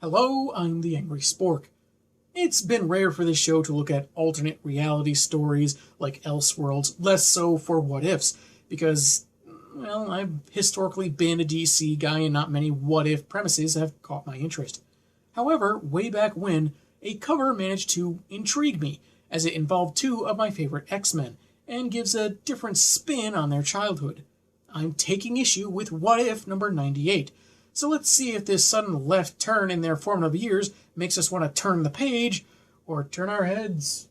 Hello, I'm the Angry Spork. It's been rare for this show to look at alternate reality stories like Elseworlds, less so for what ifs, because, well, I've historically been a DC guy and not many what if premises have caught my interest. However, way back when, a cover managed to intrigue me, as it involved two of my favorite X-Men, and gives a different spin on their childhood. I'm taking issue with What If number 98. So let's see if this sudden left turn in their formative years makes us want to turn the page or turn our heads.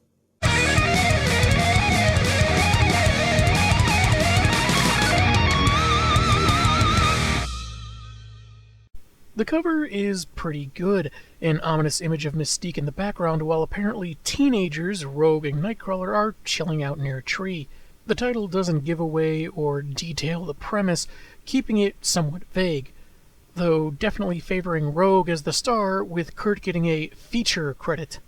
The cover is pretty good, an ominous image of Mystique in the background while apparently teenagers, Rogue and Nightcrawler, are chilling out near a tree. The title doesn't give away or detail the premise, keeping it somewhat vague, though definitely favoring Rogue as the star, with Kurt getting a feature credit.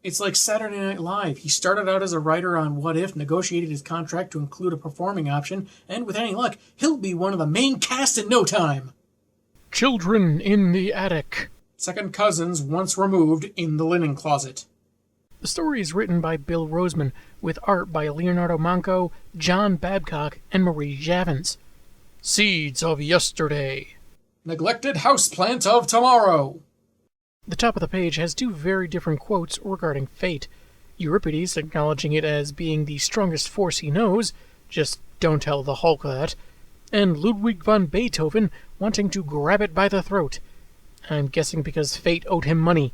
It's like Saturday Night Live. He started out as a writer on What If, negotiated his contract to include a performing option, and with any luck, he'll be one of the main cast in no time. Children in the attic. Second cousins once removed in the linen closet. The story is written by Bill Roseman, with art by Leonardo Manco, John Babcock, and Marie Javins. Seeds of Yesterday. Neglected houseplant of tomorrow. The top of the page has two very different quotes regarding fate. Euripides acknowledging it as being the strongest force he knows, just don't tell the Hulk that, and Ludwig van Beethoven wanting to grab it by the throat. I'm guessing because fate owed him money.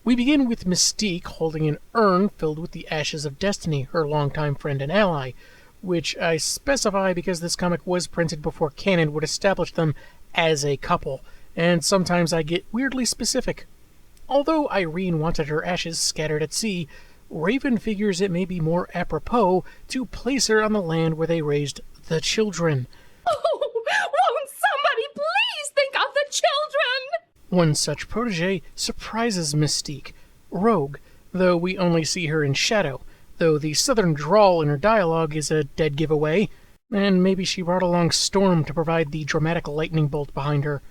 We begin with Mystique holding an urn filled with the ashes of Destiny, her longtime friend and ally, which I specify because this comic was printed before canon would establish them as a couple, and sometimes I get weirdly specific. Although Irene wanted her ashes scattered at sea, Raven figures it may be more apropos to place her on the land where they raised the children. Oh, won't somebody please think of the children? One such protege surprises Mystique, Rogue, though we only see her in shadow, though the southern drawl in her dialogue is a dead giveaway, and maybe she brought along Storm to provide the dramatic lightning bolt behind her.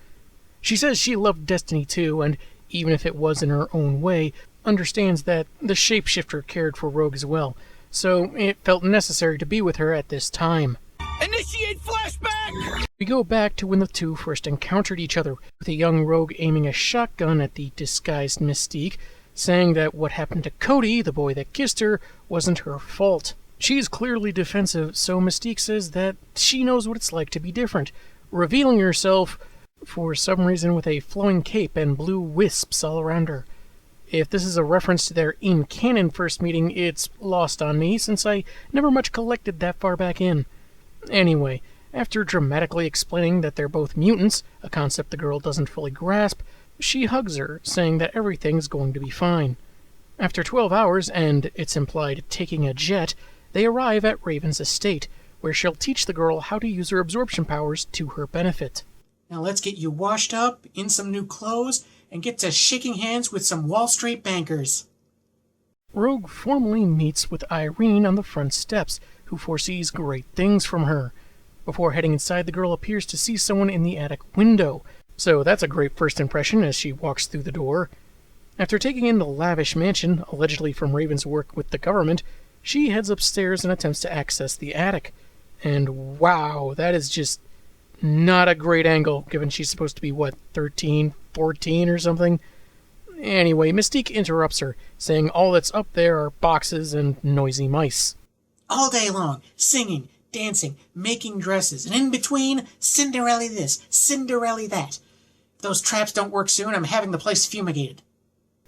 She says she loved Destiny too, and even if it was in her own way, understands that the shapeshifter cared for Rogue as well, so it felt necessary to be with her at this time. Initiate flashback! We go back to when the two first encountered each other, with a young Rogue aiming a shotgun at the disguised Mystique, saying that what happened to Cody, the boy that kissed her, wasn't her fault. She's clearly defensive, so Mystique says that she knows what it's like to be different, revealing herself, for some reason, with a flowing cape and blue wisps all around her. If this is a reference to their in-canon first meeting, it's lost on me, since I never much collected that far back in. Anyway, after dramatically explaining that they're both mutants, a concept the girl doesn't fully grasp, she hugs her, saying that everything's going to be fine. After 12 hours, and it's implied taking a jet, they arrive at Raven's estate, where she'll teach the girl how to use her absorption powers to her benefit. Now let's get you washed up, in some new clothes, and get to shaking hands with some Wall Street bankers. Rogue formally meets with Irene on the front steps, who foresees great things from her. Before heading inside, the girl appears to see someone in the attic window, so that's a great first impression as she walks through the door. After taking in the lavish mansion, allegedly from Raven's work with the government, she heads upstairs and attempts to access the attic. And wow, that is just not a great angle, given she's supposed to be, 13, 14 or something? Anyway, Mystique interrupts her, saying all that's up there are boxes and noisy mice. All day long, singing, dancing, making dresses, and in between, Cinderella this, Cinderella that. If those traps don't work soon, I'm having the place fumigated.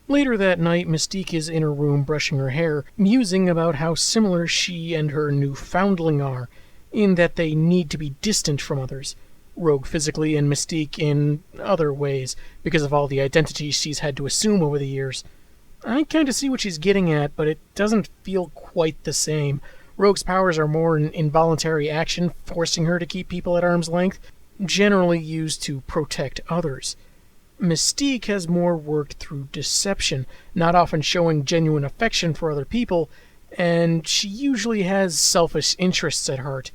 Later that night, Mystique is in her room brushing her hair, musing about how similar she and her new foundling are, in that they need to be distant from others. Rogue physically and Mystique in other ways, because of all the identities she's had to assume over the years. I kind of see what she's getting at, but it doesn't feel quite the same. Rogue's powers are more an involuntary action, forcing her to keep people at arm's length, generally used to protect others. Mystique has more worked through deception, not often showing genuine affection for other people, and she usually has selfish interests at heart.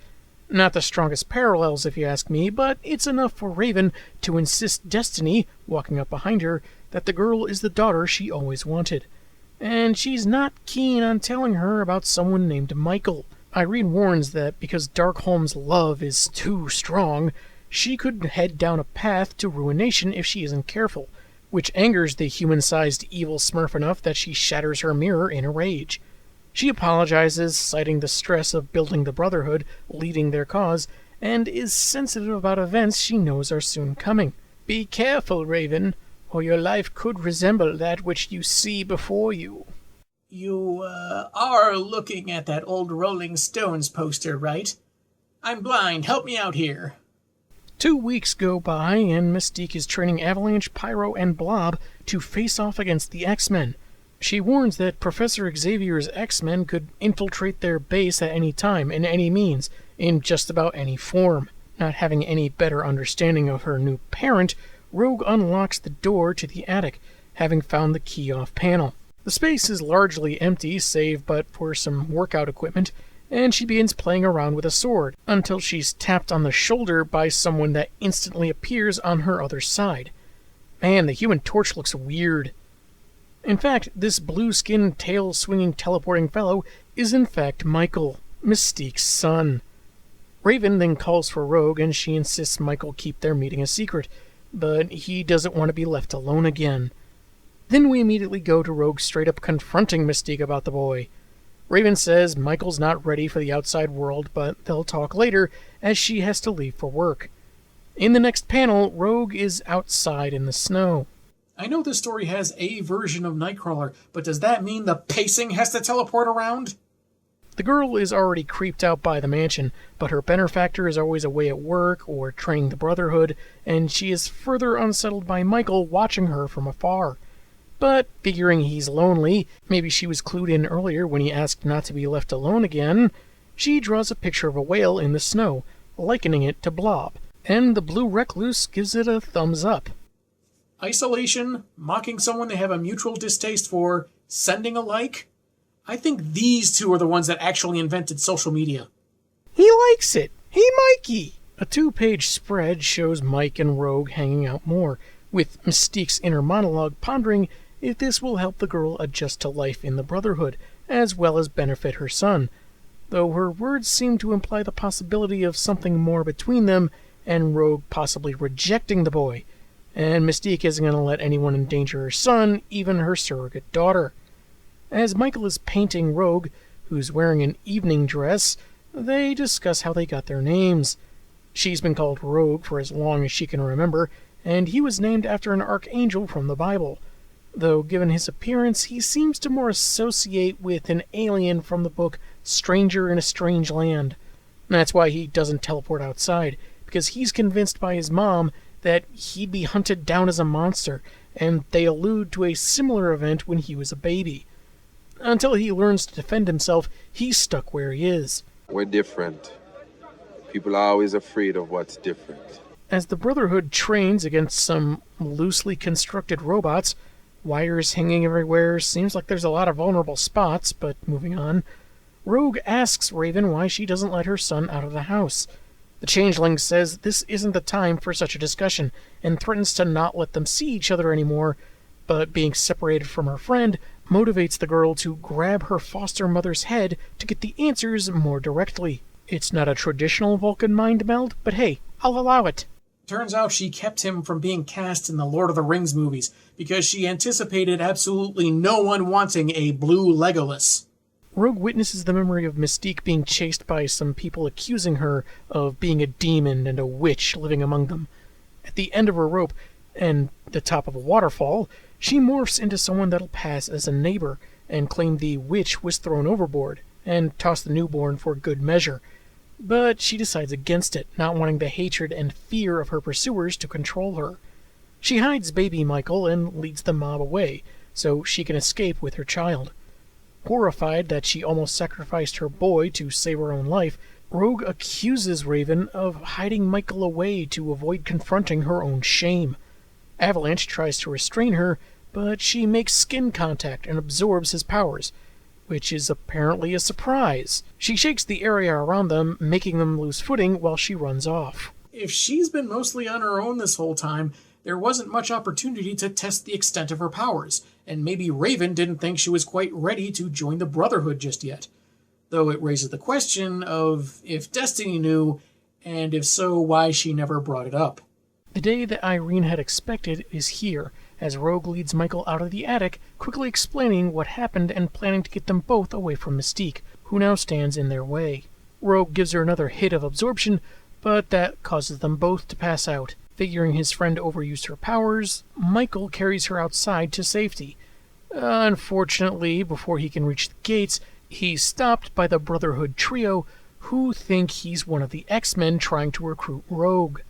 Not the strongest parallels, if you ask me, but it's enough for Raven to insist Destiny, walking up behind her, that the girl is the daughter she always wanted. And she's not keen on telling her about someone named Michael. Irene warns that because Darkholm's love is too strong, she could head down a path to ruination if she isn't careful, which angers the human-sized evil smurf enough that she shatters her mirror in a rage. She apologizes, citing the stress of building the Brotherhood, leading their cause, and is sensitive about events she knows are soon coming. "Be careful, Raven, or your life could resemble that which you see before you." You, are looking at that old Rolling Stones poster, right? I'm blind. Help me out here. 2 weeks go by, and Mystique is training Avalanche, Pyro, and Blob to face off against the X-Men. She warns that Professor Xavier's X-Men could infiltrate their base at any time, in any means, in just about any form. Not having any better understanding of her new parent, Rogue unlocks the door to the attic, having found the key off panel. The space is largely empty, save but for some workout equipment, and she begins playing around with a sword, until she's tapped on the shoulder by someone that instantly appears on her other side. Man, the Human Torch looks weird. In fact, this blue-skinned, tail-swinging, teleporting fellow is in fact Michael, Mystique's son. Raven then calls for Rogue, and she insists Michael keep their meeting a secret, but he doesn't want to be left alone again. Then we immediately go to Rogue straight up confronting Mystique about the boy. Raven says Michael's not ready for the outside world, but they'll talk later as she has to leave for work. In the next panel, Rogue is outside in the snow. I know this story has a version of Nightcrawler, but does that mean the pacing has to teleport around? The girl is already creeped out by the mansion, but her benefactor is always away at work or training the Brotherhood, and she is further unsettled by Michael watching her from afar. But figuring he's lonely, maybe she was clued in earlier when he asked not to be left alone again, she draws a picture of a whale in the snow, likening it to Blob, and the blue recluse gives it a thumbs up. Isolation, mocking someone they have a mutual distaste for, sending a like? I think these two are the ones that actually invented social media. He likes it! Hey, Mikey! A 2-page spread shows Mike and Rogue hanging out more, with Mystique's inner monologue pondering if this will help the girl adjust to life in the Brotherhood, as well as benefit her son, though her words seem to imply the possibility of something more between them, and Rogue possibly rejecting the boy, and Mystique isn't going to let anyone endanger her son, even her surrogate daughter. As Michael is painting Rogue, who's wearing an evening dress, they discuss how they got their names. She's been called Rogue for as long as she can remember, and he was named after an archangel from the Bible, though given his appearance, he seems to more associate with an alien from the book Stranger in a Strange Land. That's why he doesn't teleport outside, because he's convinced by his mom that he'd be hunted down as a monster, and they allude to a similar event when he was a baby. Until he learns to defend himself, he's stuck where he is. We're different. People are always afraid of what's different. As the Brotherhood trains against some loosely constructed robots, wires hanging everywhere, seems like there's a lot of vulnerable spots, but moving on, Rogue asks Raven why she doesn't let her son out of the house. The Changeling says this isn't the time for such a discussion, and threatens to not let them see each other anymore, but being separated from her friend motivates the girl to grab her foster mother's head to get the answers more directly. It's not a traditional Vulcan mind meld, but hey, I'll allow it. Turns out she kept him from being cast in the Lord of the Rings movies because she anticipated absolutely no one wanting a blue Legolas. Rogue witnesses the memory of Mystique being chased by some people accusing her of being a demon and a witch living among them. At the end of her rope, and the top of a waterfall, she morphs into someone that'll pass as a neighbor and claim the witch was thrown overboard, and toss the newborn for good measure. But she decides against it, not wanting the hatred and fear of her pursuers to control her. She hides baby Michael and leads the mob away, so she can escape with her child. Horrified that she almost sacrificed her boy to save her own life, Rogue accuses Raven of hiding Michael away to avoid confronting her own shame. Avalanche tries to restrain her, but she makes skin contact and absorbs his powers, which is apparently a surprise. She shakes the area around them, making them lose footing while she runs off. If she's been mostly on her own this whole time, there wasn't much opportunity to test the extent of her powers, and maybe Raven didn't think she was quite ready to join the Brotherhood just yet. Though it raises the question of if Destiny knew, and if so, why she never brought it up. The day that Irene had expected is here, as Rogue leads Michael out of the attic, quickly explaining what happened and planning to get them both away from Mystique, who now stands in their way. Rogue gives her another hit of absorption, but that causes them both to pass out. Figuring his friend overused her powers, Michael carries her outside to safety. Unfortunately, before he can reach the gates, he's stopped by the Brotherhood trio, who think he's one of the X-Men trying to recruit Rogue.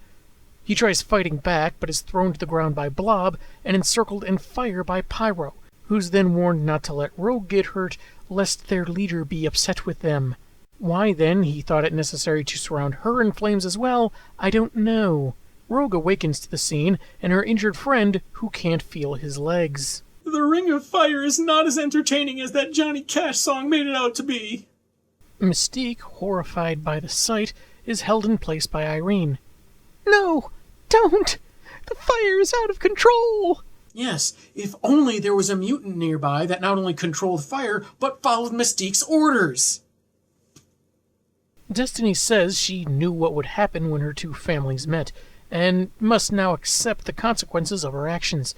He tries fighting back, but is thrown to the ground by Blob and encircled in fire by Pyro, who's then warned not to let Rogue get hurt, lest their leader be upset with them. Why, then, he thought it necessary to surround her in flames as well, I don't know. Rogue awakens to the scene, and her injured friend, who can't feel his legs. The Ring of Fire is not as entertaining as that Johnny Cash song made it out to be. Mystique, horrified by the sight, is held in place by Irene. No, don't! The fire is out of control! Yes, if only there was a mutant nearby that not only controlled fire, but followed Mystique's orders. Destiny says she knew what would happen when her two families met, and must now accept the consequences of her actions.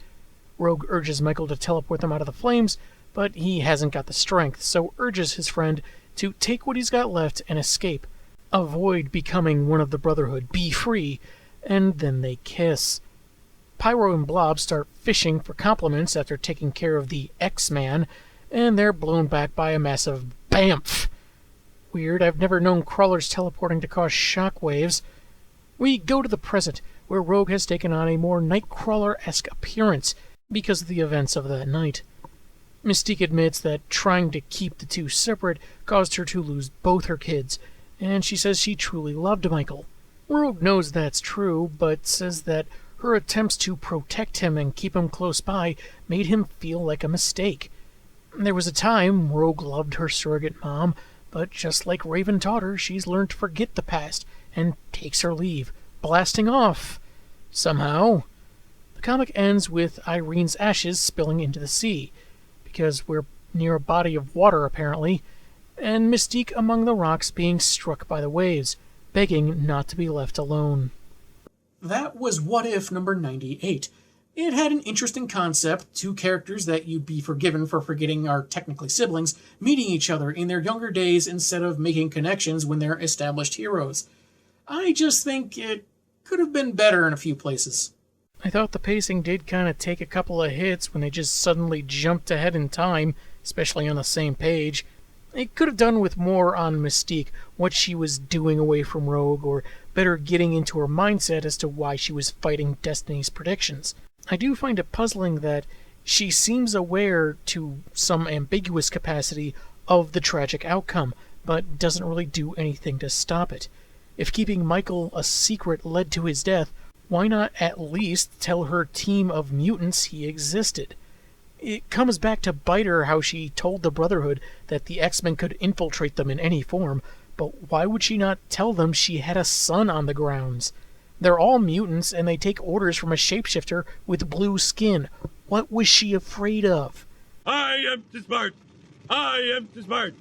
Rogue urges Michael to teleport them out of the flames, but he hasn't got the strength, so urges his friend to take what he's got left and escape. Avoid becoming one of the Brotherhood, be free, and then they kiss. Pyro and Blob start fishing for compliments after taking care of the X-Man, and they're blown back by a massive BAMF! Weird, I've never known crawlers teleporting to cause shockwaves. We go to the present, where Rogue has taken on a more Nightcrawler-esque appearance because of the events of that night. Mystique admits that trying to keep the two separate caused her to lose both her kids, and she says she truly loved Michael. Rogue knows that's true, but says that her attempts to protect him and keep him close by made him feel like a mistake. There was a time Rogue loved her surrogate mom, but just like Raven taught her, she's learned to forget the past and takes her leave, blasting off. Somehow. The comic ends with Irene's ashes spilling into the sea, because we're near a body of water apparently, and Mystique among the rocks being struck by the waves, begging not to be left alone. That was What If number 98. It had an interesting concept, two characters that you'd be forgiven for forgetting are technically siblings, meeting each other in their younger days instead of making connections when they're established heroes. I just think it could have been better in a few places. I thought the pacing did kind of take a couple of hits when they just suddenly jumped ahead in time, especially on the same page. It could have done with more on Mystique, what she was doing away from Rogue, or better getting into her mindset as to why she was fighting Destiny's predictions. I do find it puzzling that she seems aware, to some ambiguous capacity, of the tragic outcome, but doesn't really do anything to stop it. If keeping Michael a secret led to his death, why not at least tell her team of mutants he existed? It comes back to bite her how she told the Brotherhood that the X-Men could infiltrate them in any form, but why would she not tell them she had a son on the grounds? They're all mutants, and they take orders from a shapeshifter with blue skin. What was she afraid of? I am too smart! I am too smart!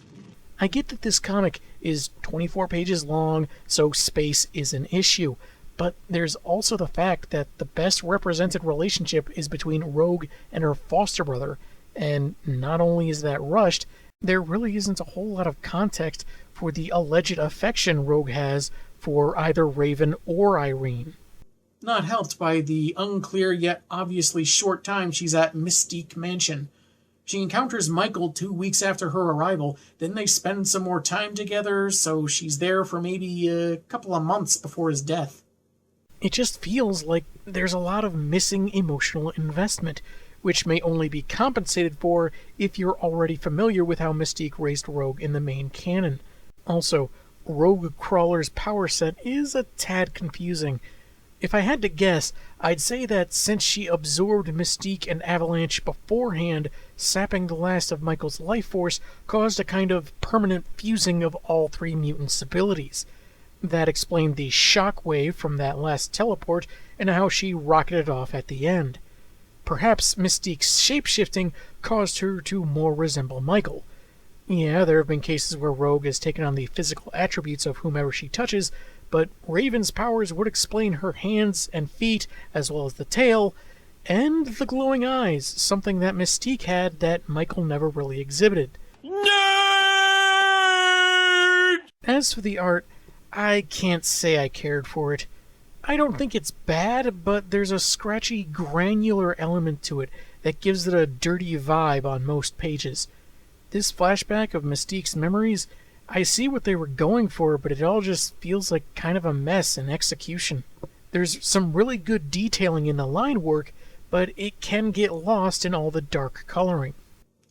I get that this comic is 24 pages long, so space is an issue, but there's also the fact that the best represented relationship is between Rogue and her foster brother, and not only is that rushed, there really isn't a whole lot of context for the alleged affection Rogue has for either Raven or Irene. Not helped by the unclear yet obviously short time she's at Mystique Mansion. She encounters Michael 2 weeks after her arrival, then they spend some more time together, so she's there for maybe a couple of months before his death. It just feels like there's a lot of missing emotional investment, which may only be compensated for if you're already familiar with how Mystique raised Rogue in the main canon. Also, Rogue Crawler's power set is a tad confusing. If I had to guess, I'd say that since she absorbed Mystique and Avalanche beforehand, sapping the last of Michael's life force caused a kind of permanent fusing of all three mutants' abilities. That explained the shockwave from that last teleport and how she rocketed off at the end. Perhaps Mystique's shapeshifting caused her to more resemble Michael. Yeah, there have been cases where Rogue has taken on the physical attributes of whomever she touches, but Raven's powers would explain her hands and feet, as well as the tail, and the glowing eyes, something that Mystique had that Michael never really exhibited. Nerd! As for the art, I can't say I cared for it. I don't think it's bad, but there's a scratchy, granular element to it that gives it a dirty vibe on most pages. This flashback of Mystique's memories, I see what they were going for, but it all just feels like kind of a mess in execution. There's some really good detailing in the line work, but it can get lost in all the dark coloring.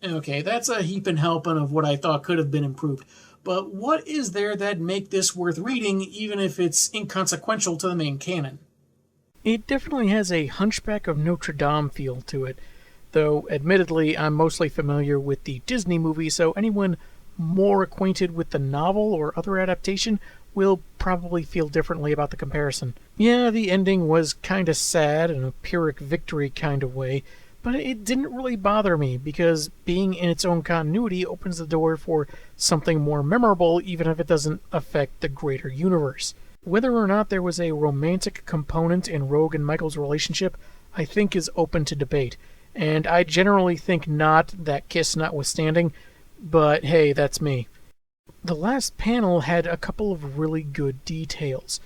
Okay, that's a heaping helping of what I thought could have been improved. But what is there that make this worth reading, even if it's inconsequential to the main canon? It definitely has a Hunchback of Notre Dame feel to it, though admittedly I'm mostly familiar with the Disney movie, so anyone more acquainted with the novel or other adaptation will probably feel differently about the comparison. Yeah, the ending was kinda sad in a Pyrrhic victory kind of way, but it didn't really bother me because being in its own continuity opens the door for something more memorable even if it doesn't affect the greater universe. Whether or not there was a romantic component in Rogue and Michael's relationship, I think is open to debate, and I generally think not, that kiss notwithstanding, but hey, that's me. The last panel had a couple of really good details.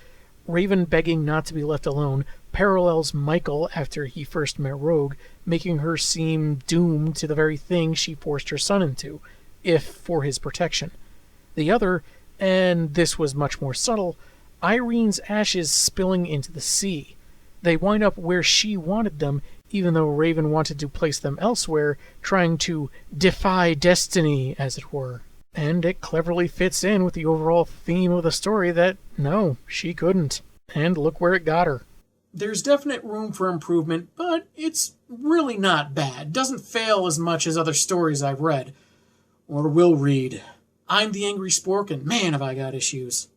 Raven begging not to be left alone parallels Michael after he first met Rogue, making her seem doomed to the very thing she forced her son into, if for his protection. The other, and this was much more subtle, Irene's ashes spilling into the sea. They wind up where she wanted them, even though Raven wanted to place them elsewhere, trying to defy destiny, as it were. And it cleverly fits in with the overall theme of the story that, no, she couldn't. And look where it got her. There's definite room for improvement, but it's really not bad. Doesn't fail as much as other stories I've read. Or will read. I'm the Angry Spork, and man have I got issues.